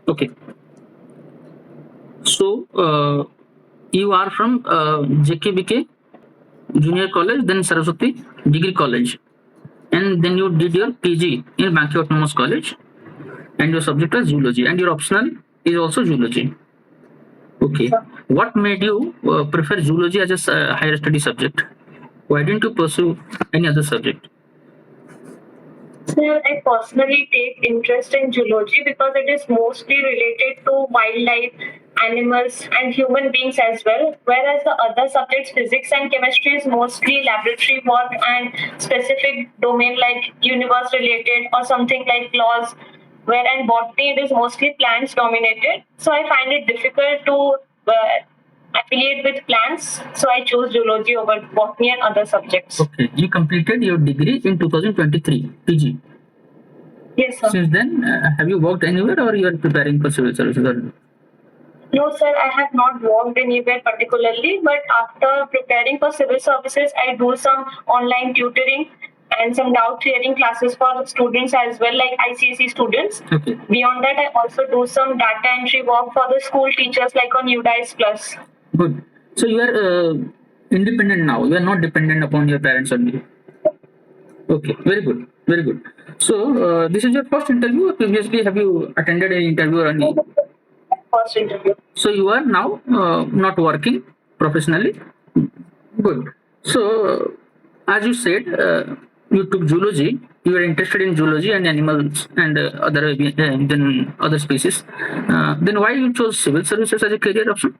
Okay. So you are from JKBK Junior College, then Saraswati Degree College, and then you did your PG in Bangalore Autonomous College, and your subject was zoology, and your optional is also zoology. Okay. What made you prefer zoology as a higher study subject? Why didn't you pursue any other subject? Sir, I personally take interest in zoology because it is mostly related to wildlife, animals, and human beings as well. Whereas the other subjects, physics and chemistry, is mostly laboratory work and specific domain like universe related or something like laws. Where and botany it is mostly plants dominated. So I find it difficult to affiliate with plants. So I chose zoology over botany and other subjects. Okay, you completed your degree in 2023, PG. Yes, sir. Since then, have you worked anywhere or you are preparing for civil services? No, sir, I have not worked anywhere particularly, but after preparing for civil services, I do some online tutoring and some doubt clearing classes for students as well, like ICSE students. Okay. Beyond that, I also do some data entry work for the school teachers, like on UDICE Plus. Good. So you are independent now. You are not dependent upon your parents only. Okay. Very good. Very good. So this is your first interview. Or previously, have you attended any interview or any? First interview. So you are now not working professionally. Good. So as you said, you took zoology. You are interested in zoology and animals and then other species. Then why you chose civil services as a career option?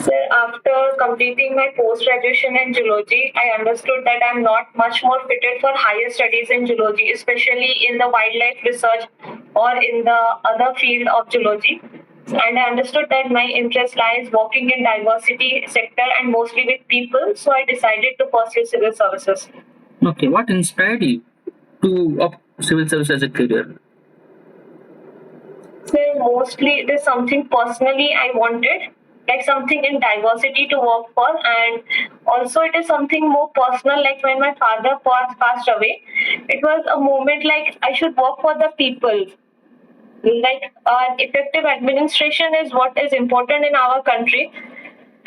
Sir, after completing my post-graduation in zoology, I understood that I'm not much more fitted for higher studies in zoology, especially in the wildlife research or in the other field of zoology. And I understood that my interest lies working in diversity sector and mostly with people, so I decided to pursue civil services. Okay, what inspired you to opt civil service as a career? So mostly it is something personally I wanted, like something in diversity to work for, and also it is something more personal. Like when my father passed away, it was a moment like I should work for the people. Like effective administration is what is important in our country,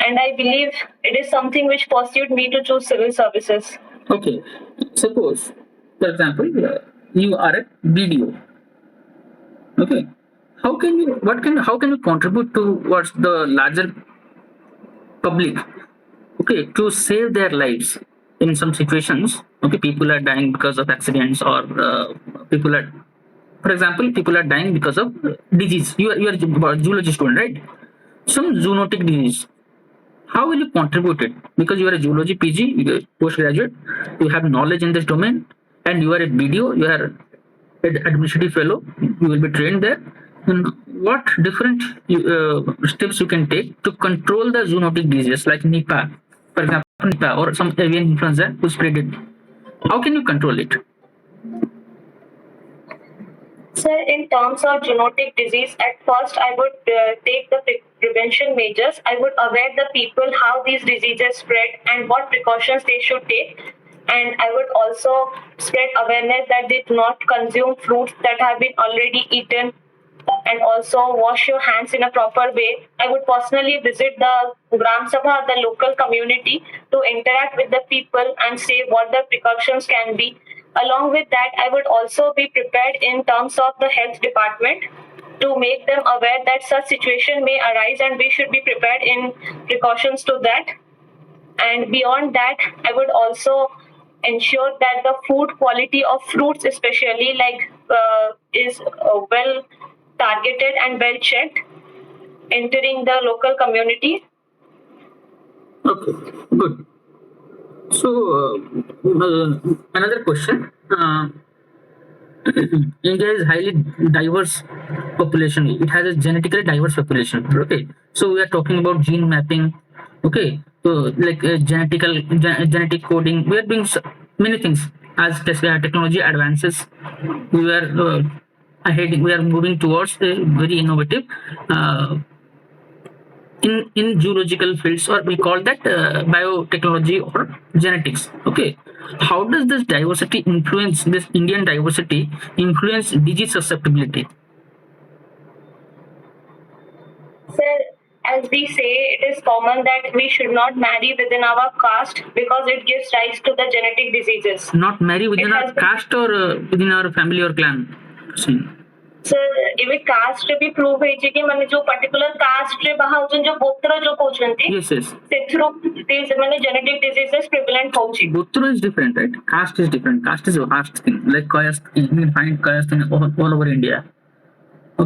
and I believe it is something which pursued me to choose civil services. Okay, suppose, for example, you are a BDO. Okay, how can you contribute towards the larger public? Okay, to save their lives in some situations. Okay, people are dying because of accidents or people are, for example, people are dying because of disease. You are a zoology student, right? Some zoonotic disease. How will you contribute it? Because you are a zoology PG, you are postgraduate, you have knowledge in this domain, and you are a BDO, you are an administrative fellow, you will be trained there. And what different steps you can take to control the zoonotic diseases like Nipah, for example, Nipah or some avian influenza who spread it? How can you control it? Sir, in terms of zoonotic disease, at first I would take the prevention measures. I would aware the people how these diseases spread and what precautions they should take. And I would also spread awareness that they do not consume fruits that have been already eaten and also wash your hands in a proper way. I would personally visit the Gram Sabha, the local community, to interact with the people and say what the precautions can be. Along with that, I would also be prepared in terms of the health department to make them aware that such situation may arise and we should be prepared in precautions to that. And beyond that, I would also ensure that the food quality of fruits especially is well targeted and well checked entering the local community. Okay, good. So, another question. India is highly diverse population. It has a genetically diverse population. Okay, so we are talking about gene mapping. Okay, so like genetic coding. We are doing many things as technology advances. We are ahead. We are moving towards a very innovative. In zoological fields, or we call that biotechnology or genetics. Okay, how does this Indian diversity influence disease susceptibility? as we say, it is common that we should not marry within our caste because it gives rise to the genetic diseases. Not marry within It our has been- caste or within our family or clan? Sir, ଏବେ କାଷ୍ଟରେ ବି prove ହେଇଛି କି ମାନେ ଯୋଉ particular କାଷ୍ଟରେ ବାହା ହଉଛନ୍ତି ଯୋଉ ଗୋତ୍ର ଯୋଉ କହୁଛନ୍ତି Yes, yes. ସେଥିରୁ ମାନେ ଜେନେଟିକ୍ ଡିଜିଜେସ୍ ପ୍ରିଭାଲେଣ୍ଟ ହଉଛି. Gotra is different, right? Caste is different. Caste is a vast thing. Like caste, you can find caste in all over India.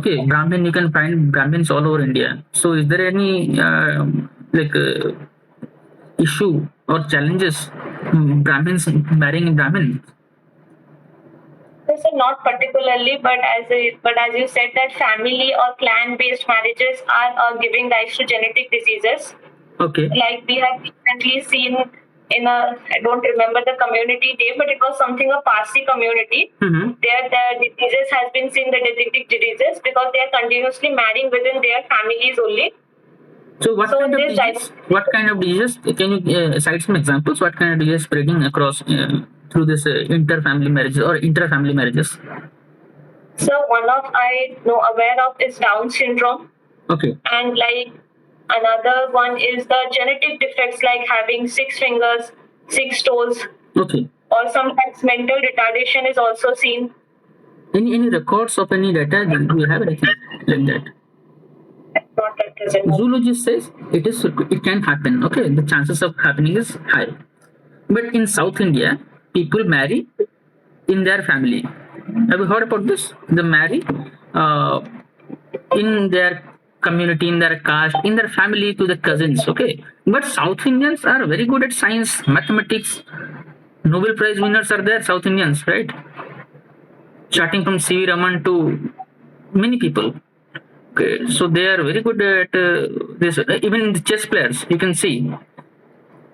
Okay, Brahmin, you can find Brahmins all over India. So, is there any issue or challenges Brahmins marrying Brahmin? Yes, sir, not particularly, but as you said that family or clan-based marriages are giving rise to genetic diseases. Okay. Like we have recently seen in a, I don't remember the community name, but it was something a Parsi community. Mm-hmm. There the diseases has been seen, the genetic diseases, because they are continuously marrying within their families only. So what So kind of this diseases? What kind of diseases? Can you cite some examples? What kind of diseases spreading across through this inter-family marriages or intra-family marriages? So one of I know aware of is Down syndrome, Okay. and like another one is the genetic defects like having 6 fingers, 6 toes, Okay. or sometimes mental retardation is also seen. Any records of any data? Do you have anything like that? Not at present. Zoologist says it can happen. Okay, the chances of happening is high. But in South India, people marry in their family. Have you heard about this? They marry in their community, in their caste, in their family to the cousins. Okay, but South Indians are very good at science, mathematics. Nobel Prize winners are there, South Indians, right? Starting from C.V. Raman to many people. Okay, so they are very good at this. Even the chess players, you can see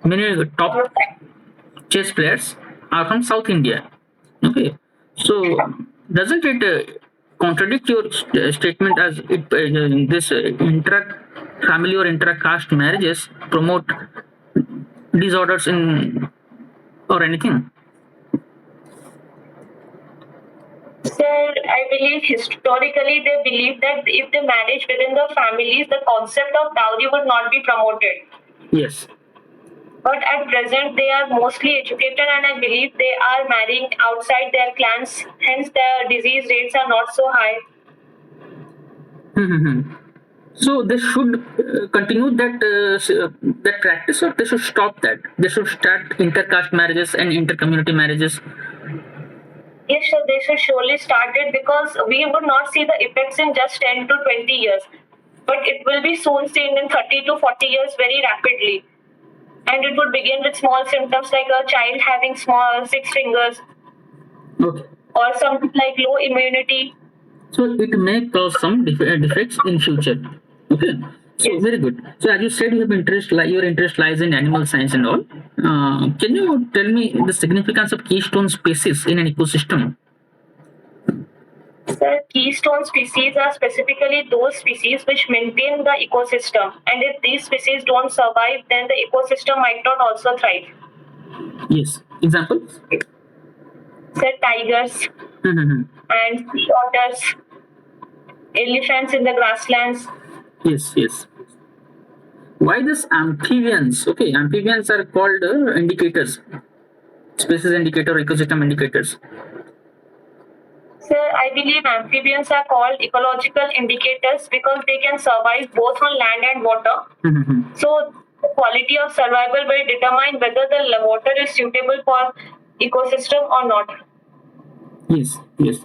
many top chess players are from South India. Okay, so doesn't it contradict your statement as this intra-family or intra-caste marriages promote disorders in or anything? Sir, I believe historically they believe that if they marriage within the families, the concept of dowry would not be promoted. Yes. But at present, they are mostly educated, and I believe they are marrying outside their clans. Hence, their disease rates are not so high. So they should continue that practice, or they should stop that. They should start inter-caste marriages and inter-community marriages. Yes, sir, they should surely start it because we would not see the effects in just 10 to 20 years. But it will be soon seen in 30 to 40 years very rapidly. And it would begin with small symptoms like a child having small 6 fingers. Okay. Or something like low immunity. So it may cause some defects in future. Okay. So Yes. very good. So as you said, your interest lies in animal science and all. Can you tell me the significance of keystone species in an ecosystem? Sir, keystone species are specifically those species which maintain the ecosystem. And if these species don't survive, then the ecosystem might not also thrive. Yes. Examples? Sir, tigers and sea otters, elephants in the grasslands. Yes, yes. Why this amphibians? Okay, amphibians are called indicators, species indicator, ecosystem indicators. Sir, I believe amphibians are called ecological indicators because they can survive both on land and water. So, the quality of survival will determine whether the water is suitable for ecosystem or not. Yes, yes.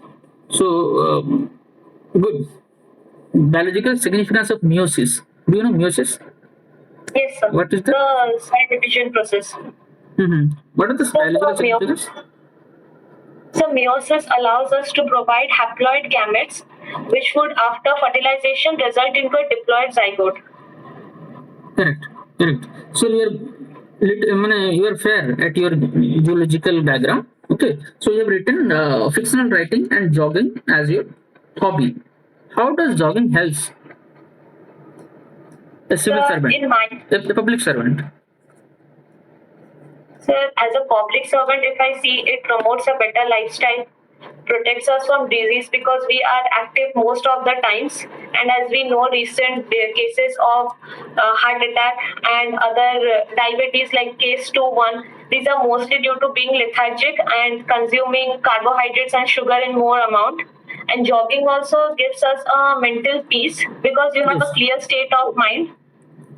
So, good. Biological significance of meiosis. Do you know meiosis? Yes, sir. What is that? The cell division process. What are the biological significance? So meiosis allows us to provide haploid gametes, which would, after fertilization, result into a diploid zygote. Correct, correct. So you are fair at your geological background. Okay, so you have written fictional writing and jogging as your hobby. How does jogging helps a civil servant, a public servant? So as a public servant, if I see it promotes a better lifestyle, protects us from disease because we are active most of the times. And as we know, recent cases of heart attack and other diabetes like case 2-1, these are mostly due to being lethargic and consuming carbohydrates and sugar in more amount. And jogging also gives us a mental peace because you have a Yes. clear state of mind.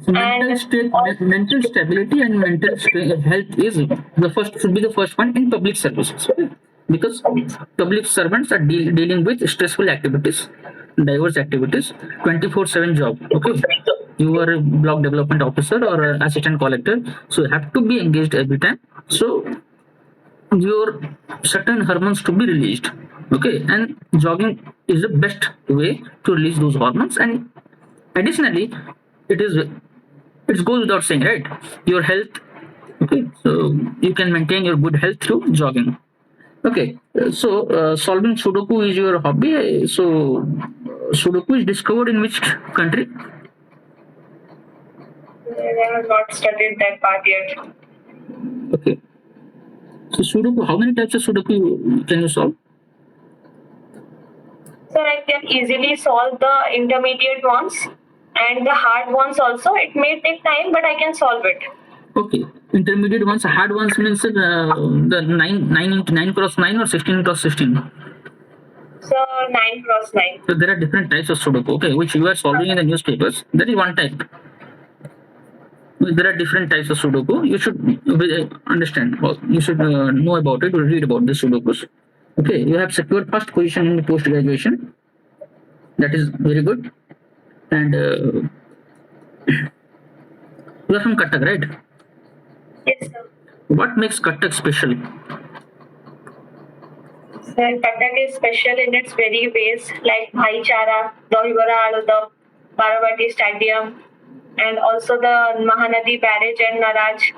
So mental And state, also, mental stability and mental health is the first should be the first one in public services. Okay? Because public servants are dealing with stressful activities, diverse activities, 24/7 job. Okay, you are a block development officer or an assistant collector, so you have to be engaged every time. So your certain hormones to be released. Okay, and jogging is the best way to release those hormones. And additionally, it goes without saying, right? Your health. Okay, so you can maintain your good health through jogging. Okay, so solving Sudoku is your hobby. So Sudoku is discovered in which country? I have not studied that part yet. Okay, so Sudoku, how many types of Sudoku can you solve? So I can easily solve the intermediate ones and the hard ones also. It may take time, but I can solve it. Okay, intermediate ones, hard ones means the 9 cross 9 or 16 cross 16. So 9 cross 9. So there are different types of Sudoku. Okay, which you are solving in the newspapers. That is one type. There are different types of Sudoku. You should understand. You should know about it or read about the Sudokus. Okay, you have secured first position in post graduation. That is very good. And you are from Cuttack, right? Yes, sir. What makes Cuttack special? So Cuttack is special in its very ways like Bhaichara, Dohibara Aludam, Baravati Stadium, and also the Mahanadi Barrage and Naraj.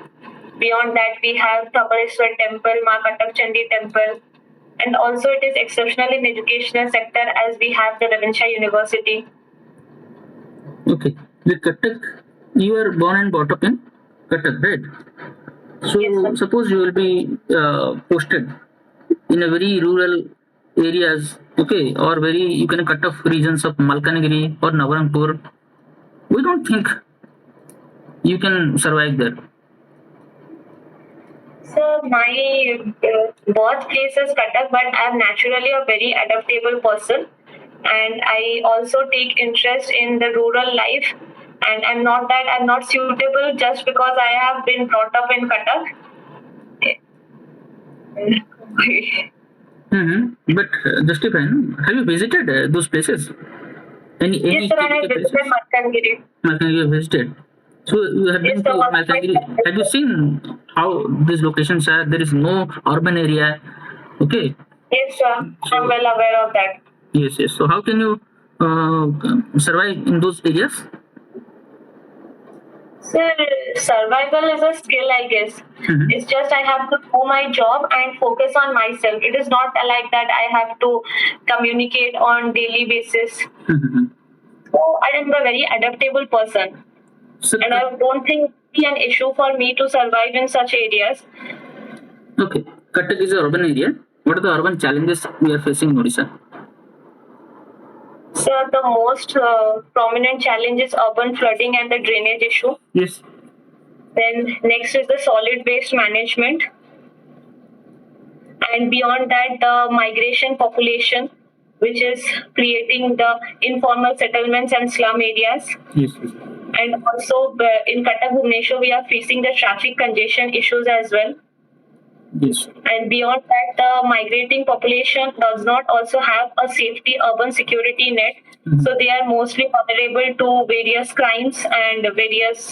Beyond that, we have Thabaleswar Temple, Ma Cuttack Chandi Temple, and also it is exceptional in educational sector as we have the Ravinsha University. Okay, the Cuttack, you are born and brought up in Cuttack, right? So Yes, sir. suppose you will be posted in a very rural areas, okay, or very you can cut off regions of Malkanagiri or Navarangpur. We don't think you can survive there. So my birthplace is Cuttack, but I'm naturally a very adaptable person, and I also take interest in the rural life. And I'm not suitable just because I have been brought up in Cuttack. But Justify, no? Have you visited those places? Yes, Any sir, I have KDK visited places? Malkangiri. Malkanagiri you have visited. So you have Yes, been sir, to one of my Malkanagiri. Have you seen how these locations are? There is no urban area. Okay. Yes, sir, I'm So well aware of that. yes, yes. So how can you survive in those areas? Sir, survival is a skill, I guess. Mhm. It's just I have to do my job and focus on myself. It is not like that I have to communicate on daily basis. Mhm. So I am a very adaptable person, So, and I don't think it be an issue for me to survive in such areas. okay, Cuttack is an urban area. What are the urban challenges we are facing in Odisha? So the most prominent challenge is urban flooding and the drainage issue. Yes. Then next is the solid waste management. And beyond that, the migration population, which is creating the informal settlements and slum areas. Yes. Yes. And also in Cuttack, Bhubaneswar, we are facing the traffic congestion issues as well. Yes. And beyond that, the migrating population does not also have a safety urban security net. Mhm. So they are mostly vulnerable to various crimes and various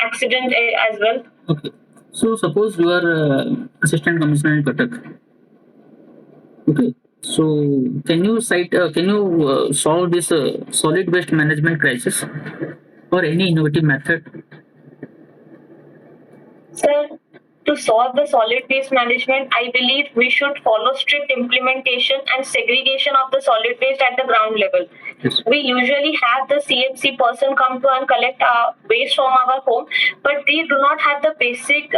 accidents as well. Okay. So suppose you are assistant commissioner in Cuttack. Okay. So can you solve this solid waste management crisis or any innovative method? So to solve the solid waste management, I believe we should follow strict implementation and segregation of the solid waste at the ground level. Yes. We usually have the CMC person come to and collect our waste from our home, but they do not have the basic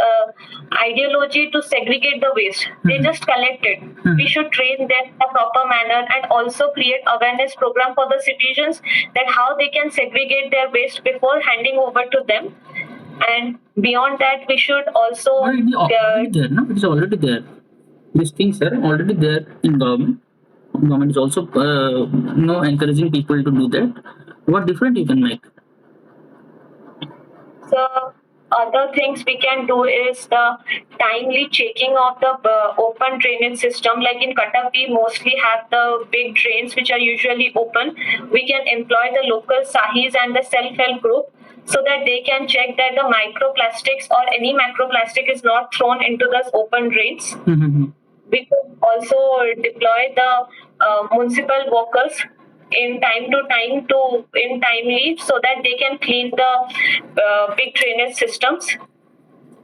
ideology to segregate the waste. They just collect it. We should train them in a proper manner and also create awareness program for the citizens that how they can segregate their waste before handing over to them. And beyond that, we should also Already there, no? It's already there. These things are already there in government. Government is also encouraging people to do that. What different you can make? so other things we can do is the timely checking of the open drainage system. Like in Cuttack, we mostly have the big drains which are usually open. We can employ the local sahis and the self-help group so that they can check that the microplastics or any macroplastic is not thrown into those open drains. We could also deploy the municipal workers in time to time to in timely so that they can clean the big drainage systems,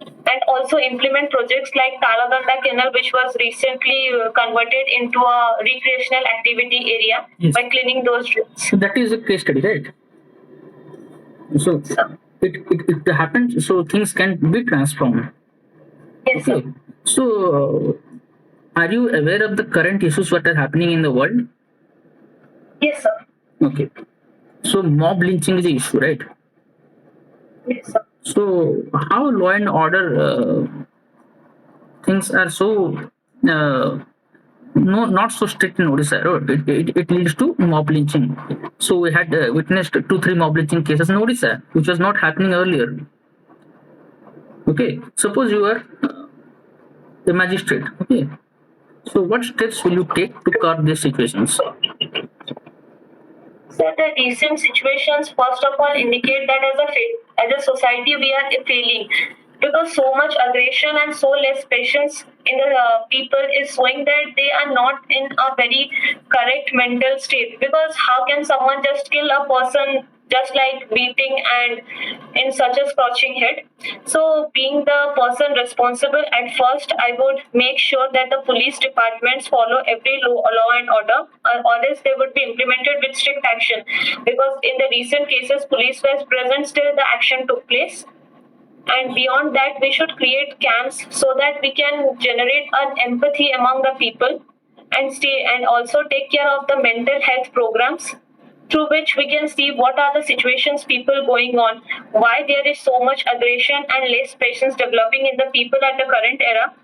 and also implement projects like Taladanda Canal, which was recently converted into a recreational activity area. Yes. By cleaning those drains. So that is a case study, right? So it happens. So things can be transformed. Yes, Okay. sir. So are you aware of the current issues what are happening in the world? Yes, sir. Okay. So mob lynching is the issue, right? Yes, sir. So how law and order things are so not so strict in Odisha. It leads to mob lynching. So we had witnessed 2-3 mob lynching cases in Odisha, which was not happening earlier. Okay, suppose you are a magistrate. Okay, so what steps will you take to curb these situations? So the recent situations, first of all, indicate that as a society we are failing, because so much aggression and so less patience in the people is showing that they are not in a very correct mental state. Because how can someone just kill a person just like beating and in such a scorching heat? So being the person responsible, at first I would make sure that the police departments follow every law and order, or else they would be implemented with strict action. Because in the recent cases, police was present, still the action took place. And beyond that, we should create camps so that we can generate an empathy among the people, and also take care of the mental health programs through which we can see what are the situations people going on, why there is so much aggression and less patience developing in the people at the current era.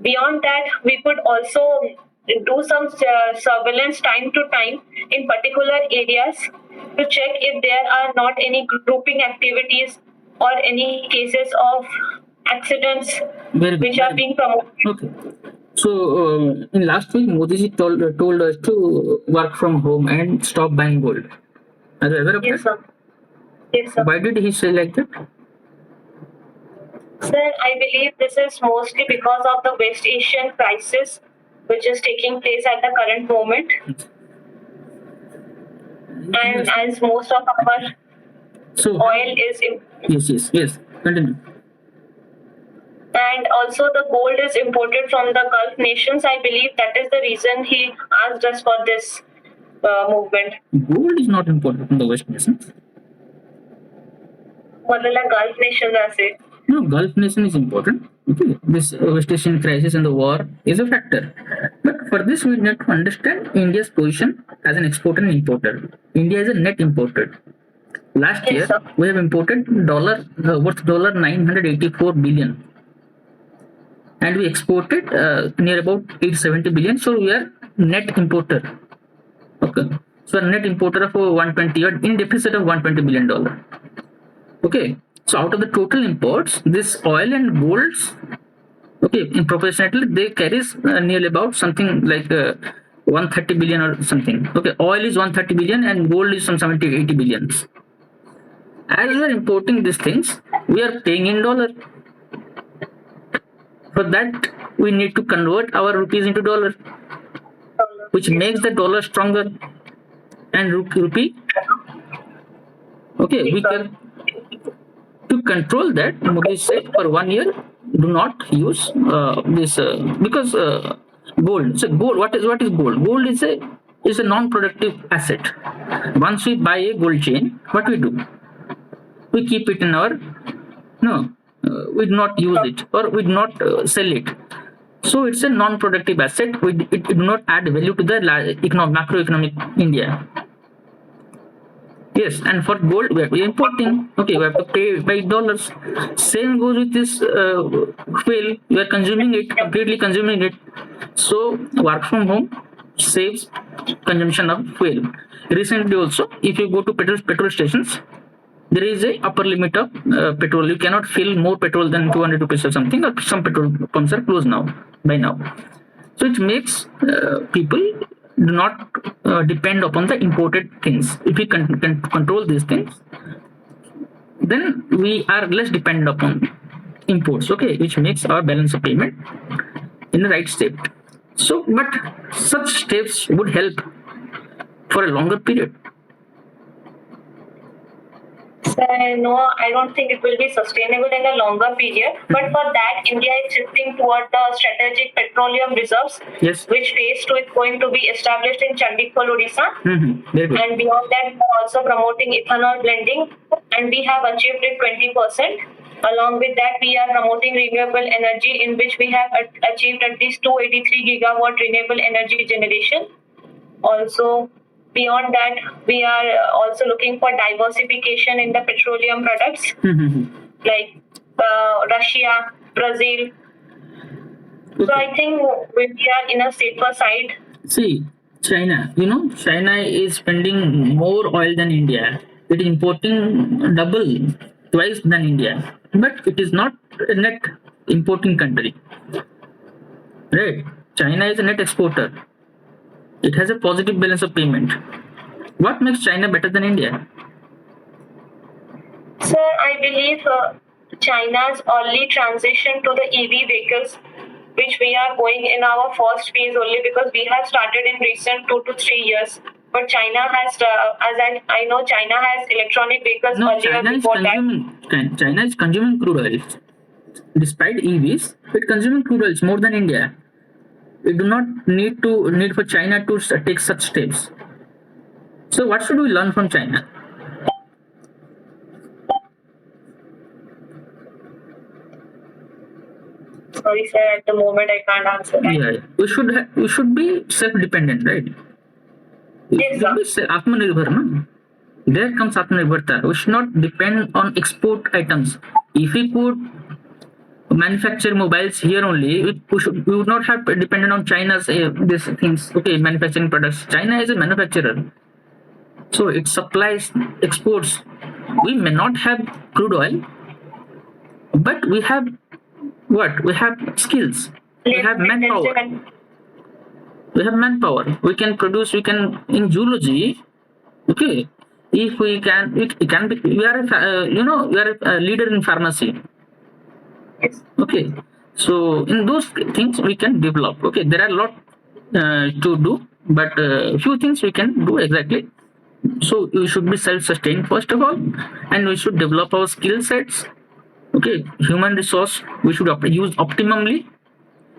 Beyond that, we could also do some surveillance time to time in particular areas to check if there are not any grouping activities or any cases of accidents which are being promoted. Okay. So in last week, Modi ji told us to work from home and stop buying gold. Are you aware of Yes, that? sir. Yes, sir. Why did he say like that? Sir, I believe this is mostly because of the West Asian crisis which is taking place at the current moment. And as most of our oil is Yes. Continue. and also the gold is imported from the Gulf nations. I believe that is the reason he asked us for this movement. Gold is not important from the West nations. मतलब Gulf nations ऐसे. No, Gulf nation is important. Okay. This West Asian crisis and the war is a factor. But for this, we need to understand India's position as an exporter and importer. India is a net importer. Last year, sir. we have imported worth $984 billion. And we exported near about 870 billion. So we are net importer. Okay. So a net importer of 120 or in deficit of $120 billion. Okay. So out of the total imports, this oil and golds, okay, in proportionately, they carries nearly about something like 130 billion or something. Okay. Oil is 130 billion and gold is some 70, 80 billions. As we are importing these things, we are paying in dollar. For that, we need to convert our rupees into dollar, which makes the dollar stronger and rupee. Okay, we can to control that. Modi said for 1 year do not use this because gold. So gold, what is gold? Gold is a non-productive asset. Once we buy a gold chain, what we do? We keep it in our no. We do not use it or we do not sell it. So it's a non-productive asset. It do not add value to the macroeconomic India. Yes, and for gold, we are importing. Okay, we have to pay by dollars. Same goes with this fuel. We are consuming it, completely consuming it. So work from home saves consumption of fuel. Recently, also, if you go to petrol stations, there is a upper limit of petrol. You cannot fill more petrol than 200 rupees or something. Or some petrol pumps are closed now by now. So it makes people do not depend upon the imported things. If we can control these things, then we are less dependent upon imports. Okay, which makes our balance of payment in the right state. So, but such steps would help for a longer period. No, I don't think it will be sustainable in a longer period. But for that, India is shifting toward the strategic petroleum reserves, Yes. which phase two is going to be established in Chandigarh, Odisha. Very good. And beyond that, we are also promoting ethanol blending, and we have achieved it 20%. Along with that, we are promoting renewable energy, in which we have achieved at least 283 gigawatt renewable energy generation. Also, beyond that, we are also looking for diversification in the petroleum products like Russia, Brazil. So I think we are in a safer side. See, China, China is spending more oil than India. It is importing double, twice than India. But it is not a net importing country. Right? China is a net exporter. It has a positive balance of payment. What makes China better than India? Sir, I believe China's early transition to the EV vehicles, which we are going in our first phase only because we have started in recent 2 to 3 years. But China has, as I know, China has electronic vehicles No, earlier before that. China is consuming crude oil. Despite EVs, it consuming crude oils more than India. We do not need for China to take such steps. So what should we learn from China? Sorry, sir. At the moment, I can't answer that. Yeah, we should be self-dependent, right? Yes, sir. Atmanirbhar, no? There comes Atmanirbharta. We should not depend on export items. If we could manufacture mobiles here only, we would not have dependent on China's these things. Okay, manufacturing products. China is a manufacturer, so it supplies exports. We may not have crude oil, but we have what? We have skills. We have manpower. We have manpower. We can produce. We can in zoology. Okay, if we can, it can be. We are we are a leader in pharmacy. Okay, so in those things we can develop. Okay, there are a lot to do, but few things we can do exactly. So we should be self-sustained first of all, and we should develop our skill sets. Okay, human resource we should use optimally.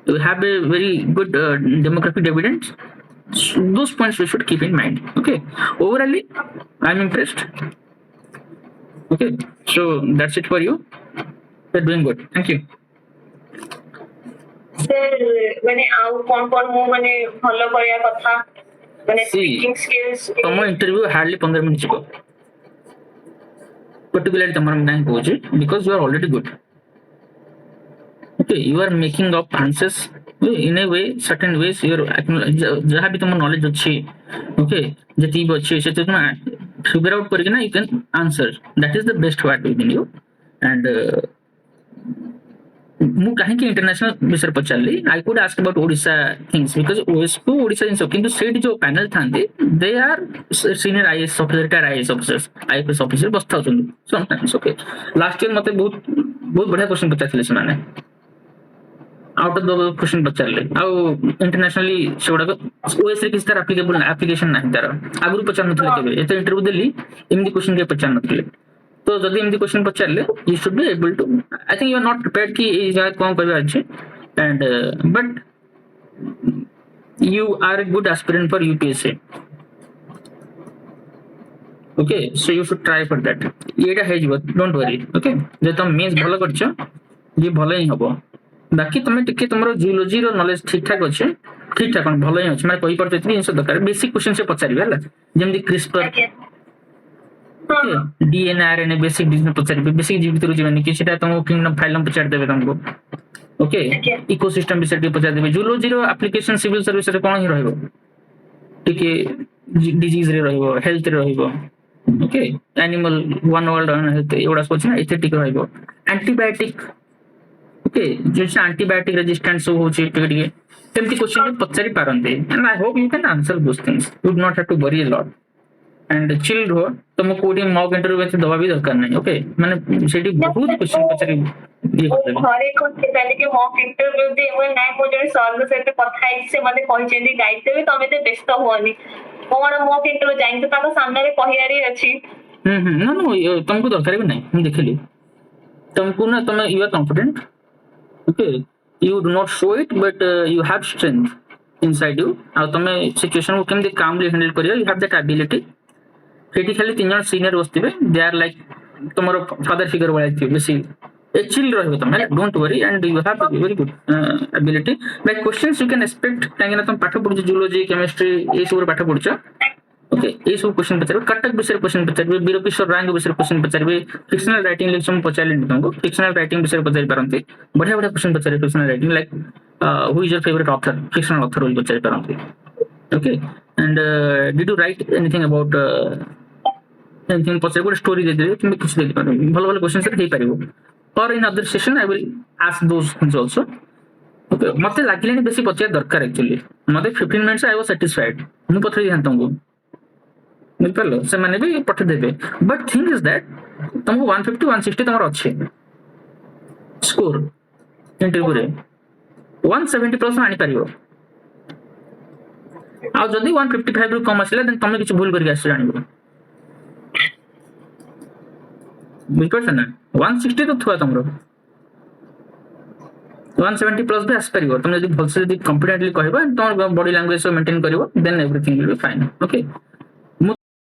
We have a very good demographic dividends. So those points we should keep in mind. Okay, overall, I'm impressed. Okay, so that's it for you. You're doing good. Thank you. ମାନେ ଆଉ କଣ କଣ ମୁଁ ମାନେ ଭଲ କରିବା କଥା ମାନେ ସ୍ପିକିଂ ସ୍କିଲ୍ସ ତମ ଇଣ୍ଟରଭ୍ୟୁ ହାର୍ଡଲି 15 ମିନିଟ୍ ଯିବ particularly ତମର ମୁଁ କାହିଁ କହୁଛି because you are already good. Okay, you are making up answers in a way, certain ways you are ଯାହା ବି ତମ knowledge ଅଛି okay ଯେତିକି ବି ଅଛି ସେ ତୁମେ figure out କରିକିନା you can answer. That is the best part within you. And ମୁଁ କାହିଁକି ଇଣ୍ଟରନ୍ୟାସନାଲ ବିଷୟରେ ପଚାରିଲି I could ask about Odisha things because ଓଏସକୁ ଓଡ଼ିଶା ଜିନିଷ କିନ୍ତୁ ସେଇଠି ଯୋଉ ପ୍ୟାନେଲ ଥାନ୍ତି they are senior IAS officer retired IAS officer IAS officer ବସିଥାଉଛନ୍ତି ସମଟାଇମ୍ସ ଓକେ ଲାଷ୍ଟ ଇୟର ମତେ ବହୁତ ବଢିଆ କ୍ୱେଶ୍ଚନ ପଚାରିଥିଲେ ସେମାନେ ଆଉଟ ଅଫ୍ ଦ କ୍ୱେଶ୍ଚନ ପଚାରିଲେ ଆଉ ଇଣ୍ଟରନ୍ୟାସନାଲି ସେଗୁଡାକ ଓଏସରେ କିଛି ତାର ଆପ୍ଲିକେସନ ନାହିଁ ତାର ଆଗରୁ ପଚାରୁନଥିଲେ କେବେ ଏତେ ଇଣ୍ଟରଭ୍ୟୁ ଦେଲି ଏମିତି କ୍ୱେଶ୍ଚନ କେବେ ପଚାରୁନଥିଲେ तो जदि एमती क्वेश्चन पचारे you should be able to I think you are not prepared कि ये जगह कौन कहबार अच्छे and but you are a good aspirant for UPSC. Okay, so you should try for that. ये है जीव, don't worry. Okay, जो तुम मेंस भलो करछ ये भलो ही हबो. बाकी तुम टिके तुमरो जियोलॉजी रो नॉलेज ठीक ठाक अछि, ठीक ठाक भलो ही अछि, माने कहि परते इतनी जिंस दरकार बेसिक क्वेश्चन से पचारिबे हला जेमदी CRISPR DNA RNA basic disease पचारिबे, बेसिक जीव भितर जीवन कि सेटा तुम किंगडम फाइलम पचार देबे तुमको. ओके, इकोसिस्टम विषय टी पचार देबे. जूलॉजी रो एप्लीकेशन सिविल सर्विस रे कोन ही रहइबो टिके डिजीज रे रहइबो, हेल्थ रे रहइबो. Okay, animal one world health एवडा सोच ना एथे टिके रहइबो. एंटीबायोटिक ओके, जो एंटीबायोटिक रेजिस्टेंस सब होची टिके टिके तेमती क्वेश्चन पचारि पारंते. And I hope you can answer those things. You do not have to worry a lot and chill रहो. तुम कोडी मॉक इंटरव्यू में दवा भी दरकार नहीं. ओके, माने सेठी बहुत क्वेश्चन पचारि ये करते घरे को पहले के मॉक इंटरव्यू दे वो नाइ को जने सर से कथा है से माने कहचेंदी गाइड देबे तमे ते व्यस्त होनी कोन मॉक इंटरव्यू जाइन तो ताको सामने रे कहियारी अछि. नो नो तुमको दरकार भी नहीं. हम देखली तुमको ना तुम you are confident. Okay, you do not show it but you have strength inside you. आ तुम सिचुएशन को केमदी कामली हैंडल करियो, यू हैव दैट एबिलिटी. सेठी खाली तीन जन सीनियर बसथिबे, दे आर लाइक तुमरो फादर फिगर वाला थी बेसी चिल रहबे तुम. Don't worry and you have very good ability. Like questions you can expect काहे तुम पाठ पढु जूलॉजी केमिस्ट्री ए सब पाठ पढुछ. ओके, ये सब क्वेश्चन पचारे. कटक विषय क्वेश्चन पचारे, वीरकिशोर राय विषय क्वेश्चन पचारे. फिक्शनल राइटिंग लेक्चर पचारे तुमको फिक्शनल राइटिंग विषय पचारि पारंती. बढ़िया बढ़िया क्वेश्चन पचारे fictional writing like who is your favourite author, fictional author will पचारि पारंती. Okay, and did you write anything about anything पचारे गोटे स्टोरी दे देबे तुम कुछ दे पारो. भलो भलो क्वेश्चन से हे पारिबो. और in other session I will ask those things also. Okay, मते लागिलेनी बेसी पचार दरकार. एक्चुअली मते 15 मिनिट्स आई वाज सैटिस्फाइड. मु पथरि दिहां तुमको बुझिपार से मैंने भी पठे देबे. बट थिंग इज दैट तुमको 150 160 तुम अच्छे स्कोर इंटरव्यू रे 170 प्लस आनी पारिबो. आ जदी 155 रु कम आसिला देन तुम किछ भूल करके आसी जानिबो. बुझिपार ना 160 तो थुआ तुमरो 170 प्लस भी आसी पारिबो. तुम जदी भलसे जदी कॉन्फिडेंटली कहबा तुम बॉडी लैंग्वेज से मेंटेन करिवो then everything will be fine. Okay,